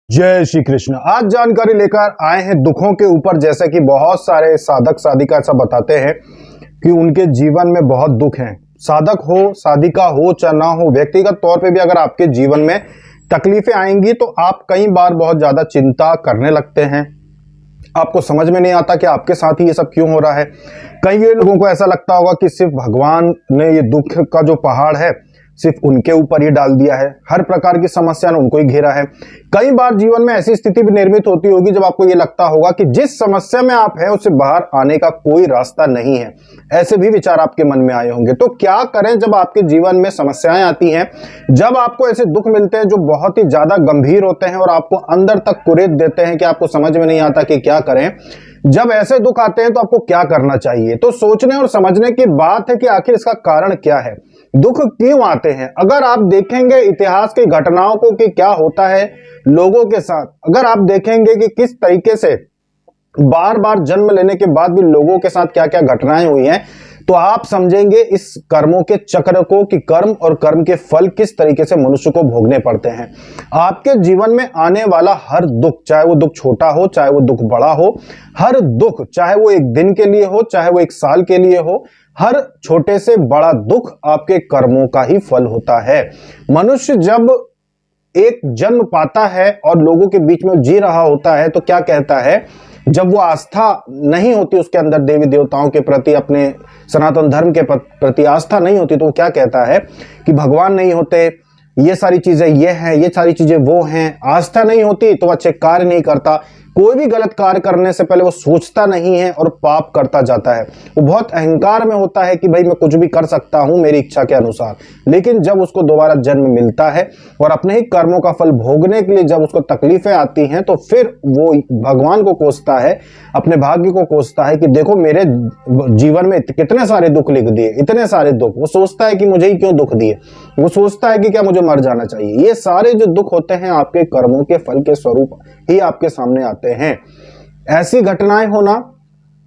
जय श्री कृष्ण। आज जानकारी लेकर आए हैं दुखों के ऊपर। जैसे कि बहुत सारे साधक साधिका ऐसा बताते हैं कि उनके जीवन में बहुत दुख हैं। साधक हो, साधिका हो चाहे ना हो, व्यक्तिगत तौर पे भी अगर आपके जीवन में तकलीफें आएंगी तो आप कई बार बहुत ज्यादा चिंता करने लगते हैं। आपको समझ में नहीं आता कि आपके साथ ही ये सब क्यों हो रहा है। कई लोगों को ऐसा लगता होगा कि सिर्फ भगवान ने ये दुख का जो पहाड़ है सिर्फ उनके ऊपर ही डाल दिया है, हर प्रकार की समस्या ने उनको ही घेरा है। कई बार जीवन में ऐसी स्थिति भी निर्मित होती होगी जब आपको ये लगता होगा कि जिस समस्या में आप हैं उससे बाहर आने का कोई रास्ता नहीं है। ऐसे भी विचार आपके मन में आए होंगे। तो क्या करें जब आपके जीवन में समस्याएं आती हैं, जब आपको ऐसे दुख मिलते हैं जो बहुत ही ज्यादा गंभीर होते हैं और आपको अंदर तक कुरेद देते हैं कि आपको समझ में नहीं आता कि क्या करें। जब ऐसे दुख आते हैं तो आपको क्या करना चाहिए। तो सोचने और समझने की बात है कि आखिर इसका कारण क्या है, दुख क्यों आते हैं। अगर आप देखेंगे इतिहास की घटनाओं को कि क्या होता है लोगों के साथ, अगर आप देखेंगे कि किस तरीके से बार बार जन्म लेने के बाद भी लोगों के साथ क्या क्या घटनाएं हुई हैं, तो आप समझेंगे इस कर्मों के चक्र को कि कर्म और कर्म के फल किस तरीके से मनुष्य को भोगने पड़ते हैं। आपके जीवन में आने वाला हर दुख, चाहे वो दुख छोटा हो चाहे वो दुख बड़ा हो, हर दुख चाहे वो एक दिन के लिए हो चाहे वो एक साल के लिए हो, हर छोटे से बड़ा दुख आपके कर्मों का ही फल होता है। मनुष्य जब एक जन्म पाता है और लोगों के बीच में जी रहा होता है तो क्या कहता है, जब वो आस्था नहीं होती उसके अंदर देवी देवताओं के प्रति, अपने सनातन धर्म के प्रति आस्था नहीं होती, तो वो क्या कहता है कि भगवान नहीं होते, ये सारी चीजें ये हैं, ये सारी चीजें वो हैं। आस्था नहीं होती तो अच्छे कार्य नहीं करता। कोई भी गलत कार्य करने से पहले वो सोचता नहीं है और पाप करता जाता है। वो बहुत अहंकार में होता है कि भाई मैं कुछ भी कर सकता हूं मेरी इच्छा के अनुसार। लेकिन जब उसको दोबारा जन्म मिलता है और अपने ही कर्मों का फल भोगने के लिए जब उसको तकलीफें आती हैं तो फिर वो भगवान को कोसता है, अपने भाग्य को कोसता है कि देखो मेरे जीवन में कितने सारे दुख लिख दिए, इतने सारे दुख। वो सोचता है कि मुझे ही क्यों दुख दिए, वो सोचता है कि क्या मुझे मर जाना चाहिए। ये सारे जो दुख होते हैं आपके कर्मों के फल के स्वरूप ही आपके सामने आते हैं। ऐसी घटनाएं होना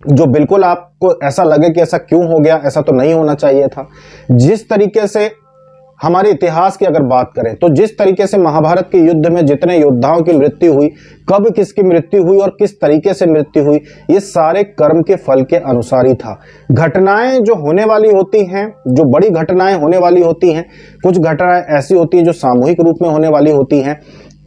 जो बिल्कुल आपको ऐसा लगे कि ऐसा क्यों हो गया, ऐसा तो नहीं होना चाहिए था। जिस तरीके से हमारे इतिहास की अगर बात करें तो जिस तरीके से महाभारत के युद्ध में जितने योद्धाओं की मृत्यु हुई, कब किसकी मृत्यु हुई और किस तरीके से मृत्यु हुई, ये सारे कर्म के फल के अनुसार ही था। घटनाएं जो होने वाली होती हैं, जो बड़ी घटनाएं होने वाली होती हैं, कुछ घटनाएं ऐसी होती हैं जो सामूहिक रूप में होने वाली होती हैं।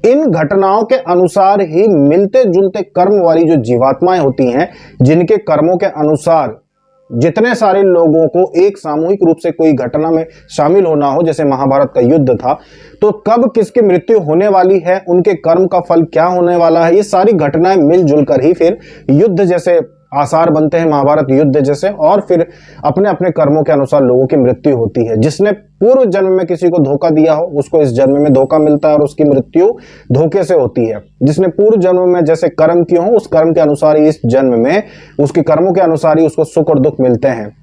इन घटनाओं के अनुसार ही मिलते जुलते कर्म वाली जो जीवात्माएं होती हैं, जिनके कर्मों के अनुसार जितने सारे लोगों को एक सामूहिक रूप से कोई घटना में शामिल होना हो, जैसे महाभारत का युद्ध था, तो कब किसकी मृत्यु होने वाली है, उनके कर्म का फल क्या होने वाला है, ये सारी घटनाएं मिलजुल कर ही फिर युद्ध जैसे आसार बनते हैं, महाभारत युद्ध जैसे। और फिर अपने अपने कर्मों के अनुसार लोगों की मृत्यु होती है। जिसने पूर्व जन्म में किसी को धोखा दिया हो उसको इस जन्म में धोखा मिलता है और उसकी मृत्यु धोखे से होती है। जिसने पूर्व जन्म में जैसे कर्म किए हो उस कर्म के अनुसार ही इस जन्म में उसके कर्मों के अनुसार ही उसको सुख और दुख मिलते हैं।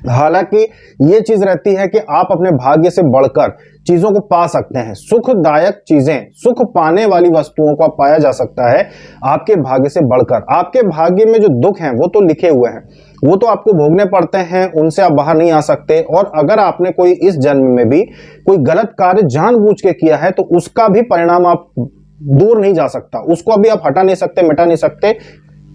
हालांकि ये चीज रहती है कि आप अपने भाग्य से बढ़कर चीजों को पा सकते हैं। सुखदायक चीजें, सुख पाने वाली वस्तुओं को पाया जा सकता है आपके भाग्य से बढ़कर। आपके भाग्य में जो दुख हैं वो तो लिखे हुए हैं, वो तो आपको भोगने पड़ते हैं, उनसे आप बाहर नहीं आ सकते। और अगर आपने कोई इस जन्म में भी कोई गलत कार्य जानबूझ के किया है तो उसका भी परिणाम आप दूर नहीं जा सकता, उसको भी आप हटा नहीं सकते, मिटा नहीं सकते।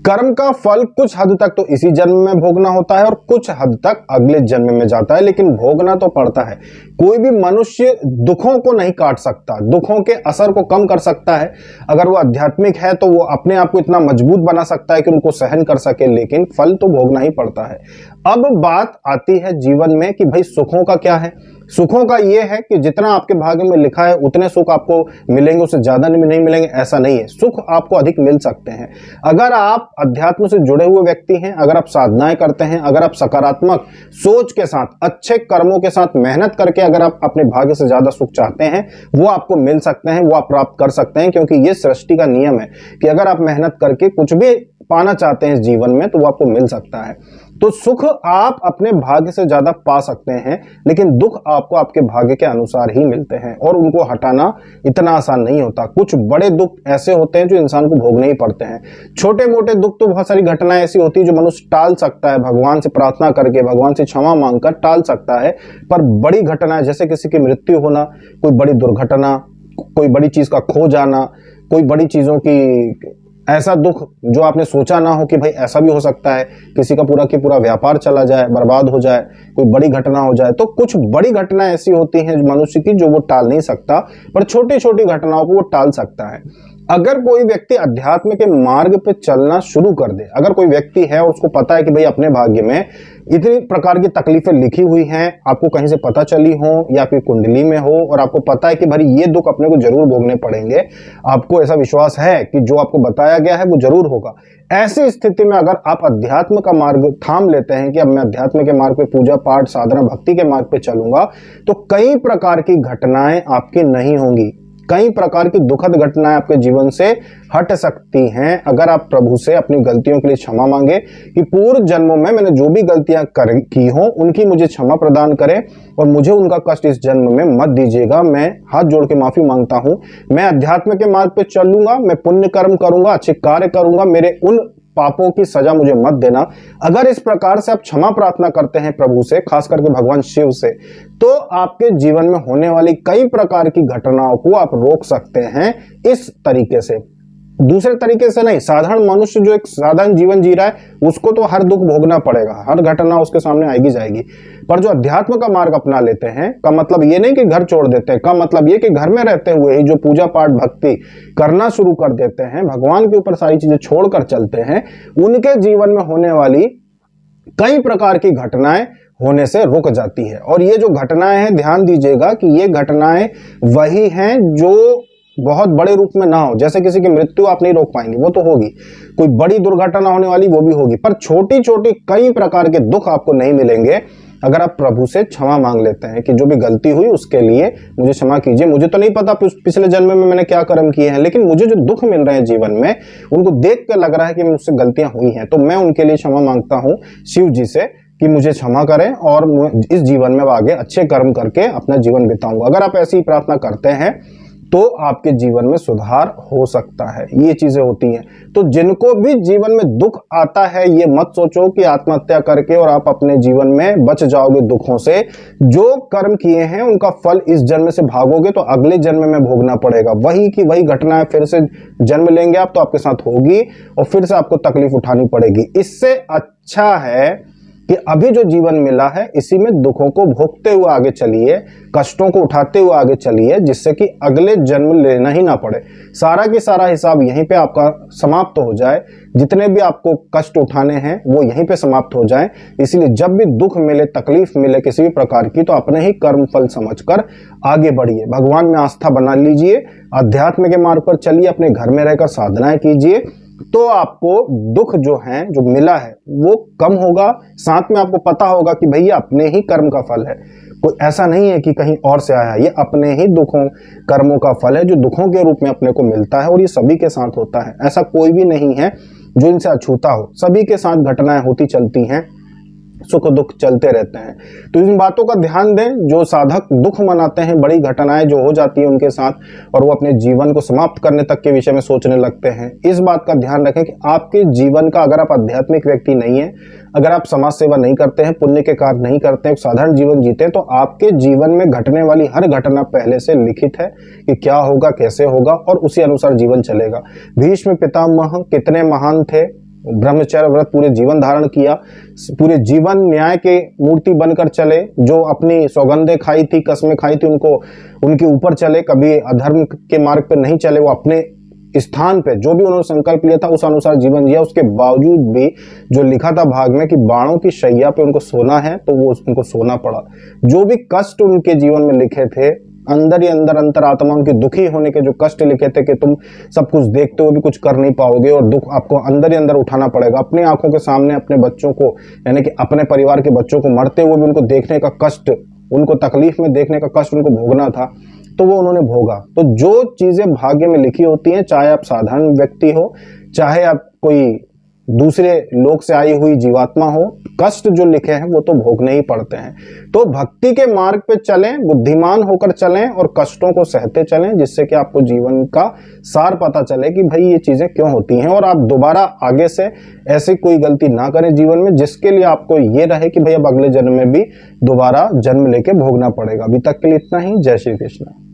कर्म का फल कुछ हद तक तो इसी जन्म में भोगना होता है और कुछ हद तक अगले जन्म में जाता है, लेकिन भोगना तो पड़ता है। कोई भी मनुष्य दुखों को नहीं काट सकता, दुखों के असर को कम कर सकता है। अगर वो आध्यात्मिक है तो वो अपने आप को इतना मजबूत बना सकता है कि उनको सहन कर सके, लेकिन फल तो भोगना ही पड़ता है। अब बात आती है जीवन में कि भाई सुखों का क्या है। सुखों का ये है कि जितना आपके भाग्य में लिखा है उतने सुख आपको मिलेंगे, उससे ज्यादा नहीं मिलेंगे, ऐसा नहीं है। सुख आपको अधिक मिल सकते हैं अगर आप अध्यात्म से जुड़े हुए व्यक्ति हैं, अगर आप साधनाएं करते हैं, अगर आप सकारात्मक सोच के साथ, अच्छे कर्मों के साथ मेहनत करके अगर आप अपने भाग्य से ज्यादा सुख चाहते हैं, वो आपको मिल सकते हैं, वो आप प्राप्त कर सकते हैं। क्योंकि ये सृष्टि का नियम है कि अगर आप मेहनत करके कुछ भी पाना चाहते हैं इस जीवन में तो वो आपको मिल सकता है। तो सुख आप अपने भाग्य से ज्यादा पा सकते हैं, लेकिन दुख आपको आपके भाग्य के अनुसार ही मिलते हैं और उनको हटाना इतना आसान नहीं होता। कुछ बड़े दुख ऐसे होते हैं जो इंसान को भोगने ही पड़ते हैं। छोटे मोटे दुख तो बहुत सारी घटनाएं ऐसी होती है जो मनुष्य टाल सकता है, भगवान से प्रार्थना करके, भगवान से क्षमा मांगकर टाल सकता है। पर बड़ी घटनाएं जैसे किसी की मृत्यु होना, कोई बड़ी दुर्घटना, कोई बड़ी चीज का खो जाना, कोई बड़ी चीजों की ऐसा दुख जो आपने सोचा ना हो कि भाई ऐसा भी हो सकता है, किसी का पूरा की पूरा व्यापार चला जाए, बर्बाद हो जाए, कोई बड़ी घटना हो जाए। तो कुछ बड़ी घटनाएं ऐसी होती हैं मनुष्य की जो वो टाल नहीं सकता, पर छोटी छोटी घटनाओं को वो टाल सकता है। अगर कोई व्यक्ति अध्यात्म के मार्ग पे चलना शुरू कर दे, अगर कोई व्यक्ति है उसको पता है कि भाई अपने भाग्य में इतनी प्रकार की तकलीफें लिखी हुई हैं, आपको कहीं से पता चली हो या फिर कुंडली में हो, और आपको पता है कि भाई ये दुख अपने को जरूर भोगने पड़ेंगे, आपको ऐसा विश्वास है कि जो आपको बताया गया है वो जरूर होगा। ऐसी स्थिति में अगर आप अध्यात्म का मार्ग थाम लेते हैं कि अब मैं अध्यात्म के मार्ग पे पूजा पाठ साधना भक्ति के मार्ग पे चलूंगा, तो कई प्रकार की घटनाएं आपकी नहीं होंगी, कई प्रकार की दुखद घटनाएं आपके जीवन से हट सकती हैं अगर आप प्रभु से अपनी गलतियों के लिए क्षमा मांगे कि पूर्व जन्मों में मैंने जो भी गलतियां की हों उनकी मुझे क्षमा प्रदान करें और मुझे उनका कष्ट इस जन्म में मत दीजिएगा। मैं हाथ जोड़ के माफी मांगता हूं, मैं अध्यात्म के मार्ग पे चलूंगा, मैं पुण्य कर्म करूंगा, अच्छे कार्य करूंगा, मेरे उन पापों की सजा मुझे मत देना। अगर इस प्रकार से आप क्षमा प्रार्थना करते हैं प्रभु से, खास करके भगवान शिव से, तो आपके जीवन में होने वाली कई प्रकार की घटनाओं को आप रोक सकते हैं इस तरीके से। दूसरे तरीके से नहीं। साधारण मनुष्य जो एक साधारण जीवन जी रहा है उसको तो हर दुख भोगना पड़ेगा, हर घटना उसके सामने आएगी जाएगी। पर जो अध्यात्म का मार्ग अपना लेते हैं, का मतलब ये नहीं कि घर छोड़ देते हैं, का मतलब ये कि घर में रहते हुए ही जो पूजा पाठ भक्ति करना शुरू कर देते हैं, भगवान के ऊपर सारी चीजें छोड़कर चलते हैं, उनके जीवन में होने वाली कई प्रकार की घटनाएं होने से रुक जाती है। और ये जो घटनाएं हैं, ध्यान दीजिएगा कि ये घटनाएं वही हैं जो बहुत बड़े रूप में ना हो। जैसे किसी की मृत्यु आप नहीं रोक पाएंगे, वो तो होगी, कोई बड़ी दुर्घटना होने वाली वो भी होगी, पर छोटी छोटी कई प्रकार के दुख आपको नहीं मिलेंगे अगर आप प्रभु से क्षमा मांग लेते हैं कि जो भी गलती हुई उसके लिए मुझे क्षमा कीजिए। मुझे तो नहीं पता पिछले जन्म में मैंने क्या कर्म किए हैं, लेकिन मुझे जो दुख मिल रहे हैं जीवन में उनको देख कर लग रहा है कि मुझसे गलतियां हुई हैं, तो मैं उनके लिए क्षमा मांगता हूं शिव जी से कि मुझे क्षमा करें और इस जीवन में आगे अच्छे कर्म करके अपना जीवन बिताऊंगा। अगर आप ऐसी प्रार्थना करते हैं तो आपके जीवन में सुधार हो सकता है। ये चीजें होती हैं। तो जिनको भी जीवन में दुख आता है, ये मत सोचो कि आत्महत्या करके और आप अपने जीवन में बच जाओगे दुखों से। जो कर्म किए हैं उनका फल इस जन्म से भागोगे तो अगले जन्म में भोगना पड़ेगा। वही की वही घटनाएं फिर से जन्म लेंगे आप, तो आपके साथ होगी और फिर से आपको तकलीफ उठानी पड़ेगी। इससे अच्छा है कि अभी जो जीवन मिला है इसी में दुखों को भोगते हुए आगे चलिए, कष्टों को उठाते हुए आगे चलिए, जिससे कि अगले जन्म लेना ही ना पड़े। सारा की सारा हिसाब यहीं पे आपका समाप्त हो जाए, जितने भी आपको कष्ट उठाने हैं वो यहीं पे समाप्त हो जाए। इसलिए जब भी दुख मिले, तकलीफ मिले किसी भी प्रकार की, तो अपने ही कर्म फल समझकर आगे बढ़िए, भगवान में आस्था बना लीजिए, अध्यात्म के मार्ग पर चलिए, अपने घर में रहकर साधनाएं कीजिए, तो आपको दुख जो है जो मिला है वो कम होगा। साथ में आपको पता होगा कि भैया अपने ही कर्म का फल है, कोई ऐसा नहीं है कि कहीं और से आया, ये अपने ही दुखों कर्मों का फल है जो दुखों के रूप में अपने को मिलता है। और ये सभी के साथ होता है, ऐसा कोई भी नहीं है जो इनसे अछूता हो। सभी के साथ घटनाएं होती चलती हैं, सुख दुख चलते रहते हैं। तो इन बातों का ध्यान दें। जो साधक दुख मनाते हैं, बड़ी घटनाएं जो हो जाती है उनके साथ, और वो अपने जीवन को समाप्त करने तक के विषय में सोचने लगते हैं, इस बात का ध्यान रखें कि आपके जीवन का, अगर आप आध्यात्मिक व्यक्ति नहीं है, अगर आप समाज सेवा नहीं करते हैं, पुण्य के कार्य नहीं करते हैं, साधारण जीवन जीते हैं, तो आपके जीवन में घटने वाली हर घटना पहले से लिखित है कि क्या होगा, कैसे होगा, और उसी अनुसार जीवन चलेगा। भीष्म पितामह कितने महान थे, ब्रह्मचर्य व्रत पूरे जीवन धारण किया, पूरे जीवन न्याय के मूर्ति बनकर चले, जो अपनी सौगंधें खाई थी, कस्में खाई थी, उनको उनके ऊपर चले, कभी अधर्म के मार्ग पर नहीं चले, वो अपने स्थान पे जो भी उन्होंने संकल्प लिया था उस अनुसार जीवन जिया। उसके बावजूद भी जो लिखा था भाग में कि बाणों की शैया पे उनको सोना है, तो वो उनको सोना पड़ा। जो भी कष्ट उनके जीवन में लिखे थे, अंदर ही अंदर अंतरात्मा उनके दुखी होने के जो कष्ट लिखे थे कि तुम सब कुछ देखते हुए भी कुछ कर नहीं पाओगे और दुख आपको अंदर ही अंदर उठाना पड़ेगा। अपनी आंखों के सामने अपने बच्चों को, यानी कि अपने परिवार के बच्चों को मरते हुए भी उनको देखने का कष्ट, उनको तकलीफ में देखने का कष्ट उनको भोगना था, तो वो उन्होंने भोगा। तो जो चीजें भाग्य में लिखी होती हैं, चाहे आप साधारण व्यक्ति हो, चाहे आप कोई दूसरे लोक से आई हुई जीवात्मा हो, कष्ट जो लिखे हैं वो तो भोगने ही पड़ते हैं। तो भक्ति के मार्ग पे चलें, बुद्धिमान होकर चलें और कष्टों को सहते चलें, जिससे कि आपको जीवन का सार पता चले कि भाई ये चीजें क्यों होती हैं, और आप दोबारा आगे से ऐसी कोई गलती ना करें जीवन में, जिसके लिए आपको ये रहे कि भाई अब अगले जन्म में भी दोबारा जन्म लेके भोगना पड़ेगा। अभी तक के लिए इतना ही। जय श्री कृष्ण।